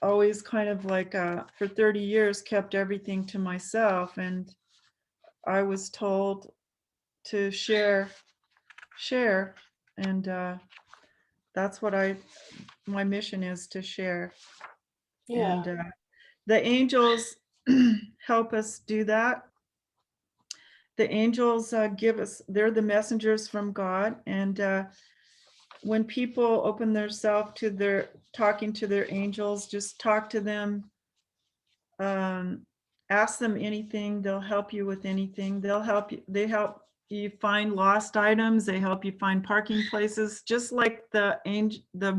always kind of like for 30 years kept everything to myself, and I was told to share, and that's what my mission is, to share. Yeah. And the angels help us do that. The angels give us, they're the messengers from God, and when people open themselves to their talking to their angels, just talk to them, um, ask them anything. They'll help you with anything. They'll help you. They help you find lost items. They help you find parking places, just like the angel, the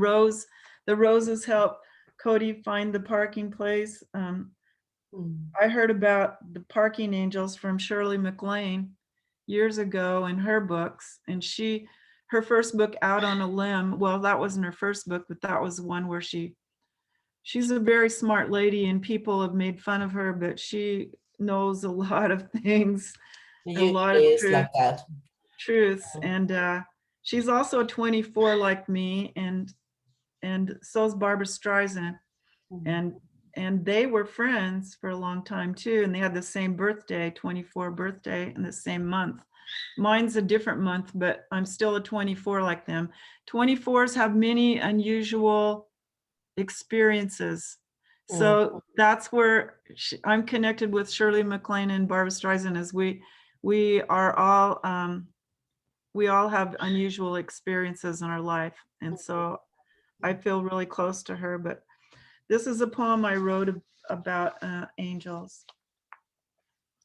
roses help Cody find the parking place. Mm. I heard about the parking angels from Shirley MacLaine years ago in her books, and her first book, Out on a Limb, well, that wasn't her first book, but that was one where she's a very smart lady, and people have made fun of her, but she knows a lot of things, It a lot of usually is like that. truths. And she's also 24 like me, and so's Barbara Streisand. Mm. And they were friends for a long time too, and they had the same birthday, 24 birthday, in the same month. Mine's a different month, but I'm still a 24 like them. 24s have many unusual experiences. Mm. So that's where I'm connected with Shirley MacLaine and Barbara Streisand, as we are all we all have unusual experiences in our life, and so I feel really close to her. But this is a poem I wrote about angels,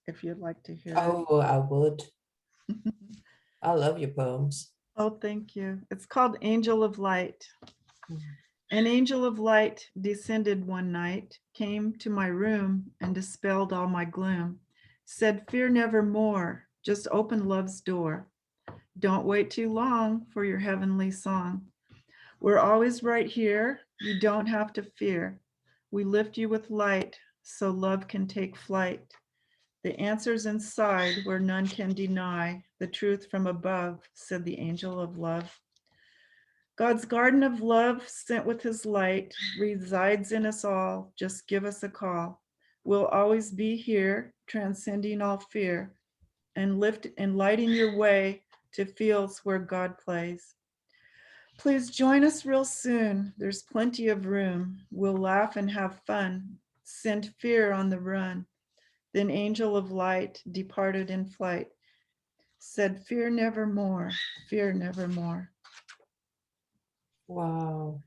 if you'd like to hear it. Oh, I would. I love your poems. Oh, thank you. It's called Angel of Light. Mm. An angel of light descended one night, came to my room and dispelled all my gloom, said, "Fear never more, just open love's door. Don't wait too long for your heavenly song. We're always right here, you don't have to fear. We lift you with light so love can take flight. The answer's inside where none can deny the truth from above," said the angel of love. God's garden of love, sent with his light, resides in us all. Just give us a call. We'll always be here, transcending all fear, and lighting your way to fields where God plays. Please join us real soon. There's plenty of room. We'll laugh and have fun. Send fear on the run. Then angel of light departed in flight, said, "Fear nevermore, fear nevermore." Wow.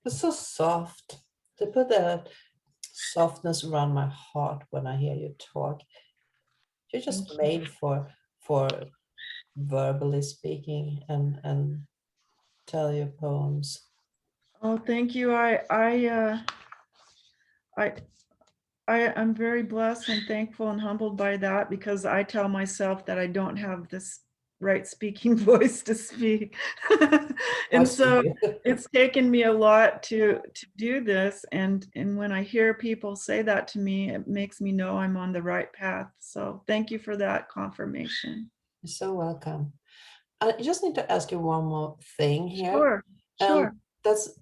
It's so soft. To put that softness around my heart when I hear you talk. You're just Thank you. made for verbally speaking and tell your poems. Oh, thank you. I, I'm very blessed and thankful and humbled by that, because I tell myself that I don't have this right speaking voice to speak. And Course you so do. it's taken me a lot to do this. And when I hear people say that to me, it makes me know I'm on the right path. So thank you for that confirmation. You're so welcome. I just need to ask you one more thing here. Sure, And sure. that's,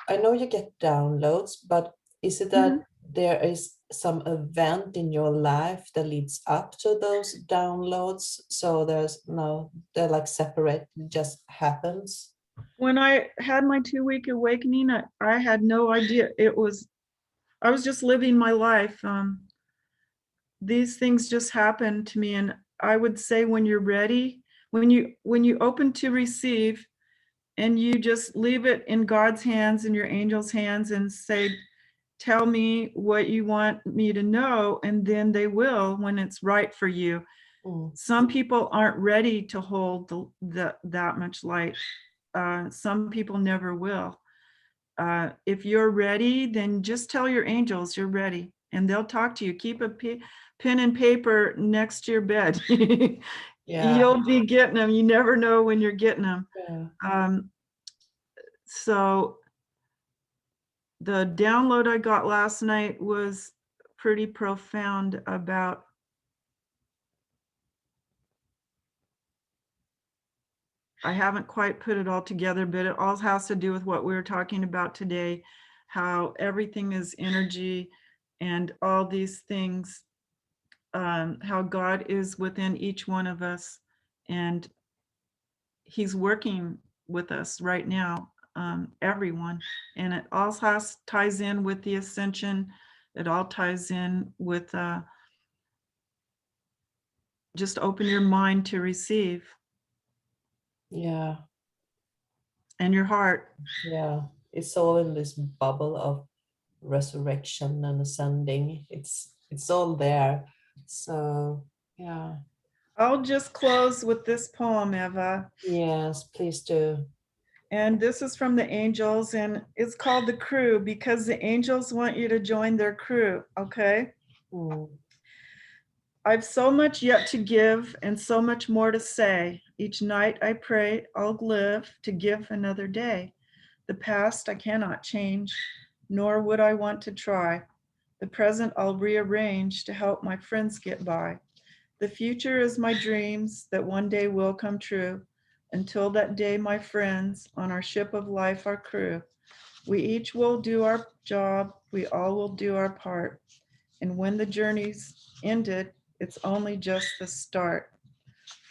I know you get downloads, but is it Mhm. that there is some event in your life that leads up to those downloads? So there's no, they're like separate, it just happens? When I had my 2-week awakening, I had no idea I was just living my life. These things just happened to me, and I would say when you're ready, when you open to receive, and you just leave it in God's hands and your angels' hands and say, tell me what you want me to know, and then they will when it's right for you. Mm, Some people aren't ready to hold that much light. Some people never will. If you're ready, then just tell your angels you're ready and they'll talk to you. Keep a pen and paper next to your bed. yeah, You'll be getting them. You never know when you're getting them. yeah, So the download I got last night was pretty profound about I haven't quite put it all together, but it all has to do with what we were talking about today, how everything is energy and all these things, how God is within each one of us and he's working with us right now, everyone. And it all ties in with the ascension. It all ties in with just open your mind to receive yeah, and your heart. yeah. It's all in this bubble of resurrection and ascending. It's all there. So yeah. I'll just close with this poem, Eva. Yes, please do. And this is from the angels, and it's called The Crew because the angels want you to join their crew, okay? Mm, I've so much yet to give and so much more to say. Each night I pray I'll live to give another day. The past I cannot change, nor would I want to try. The present I'll rearrange to help my friends get by. The future is my dreams that one day will come true. Until that day, my friends, on our ship of life, our crew, we each will do our job, we all will do our part. And when the journey's ended, it's only just the start.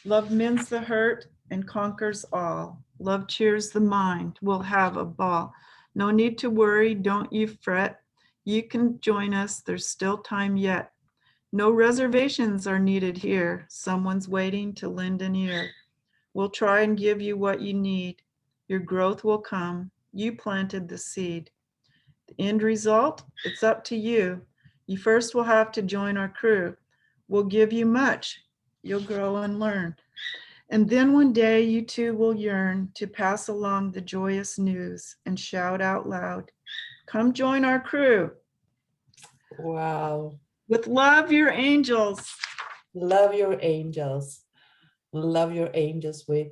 Love mends the hurt and conquers all. Love cheers the mind, we'll have a ball. No need to worry, don't you fret. You can join us, there's still time yet. No reservations are needed here. Someone's waiting to lend an ear. We'll try and give you what you need. Your growth will come. You planted the seed. The end result, it's up to you. You first will have to join our crew. We'll give you much. You'll grow and learn. And then one day you too will yearn to pass along the joyous news and shout out loud, come join our crew. wow. With love, your angels. Love your angels. Love your angels with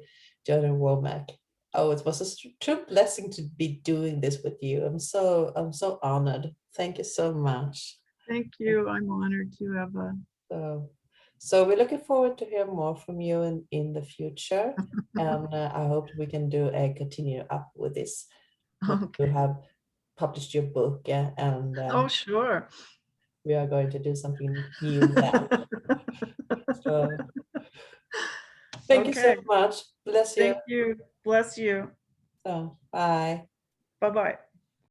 Johnnie Womack. Oh, it was a true blessing to be doing this with you. I'm so honored. Thank you so much. Thank you. I'm honored to have a So, so we're looking forward to hear more from you in the future. And I hope we can do a continue up with this when you okay. have published your book, and Oh, sure. we are going to do something new then. So thank you so Okay. much. Bless you. Thank you. Bless you. So bye. Bye-bye.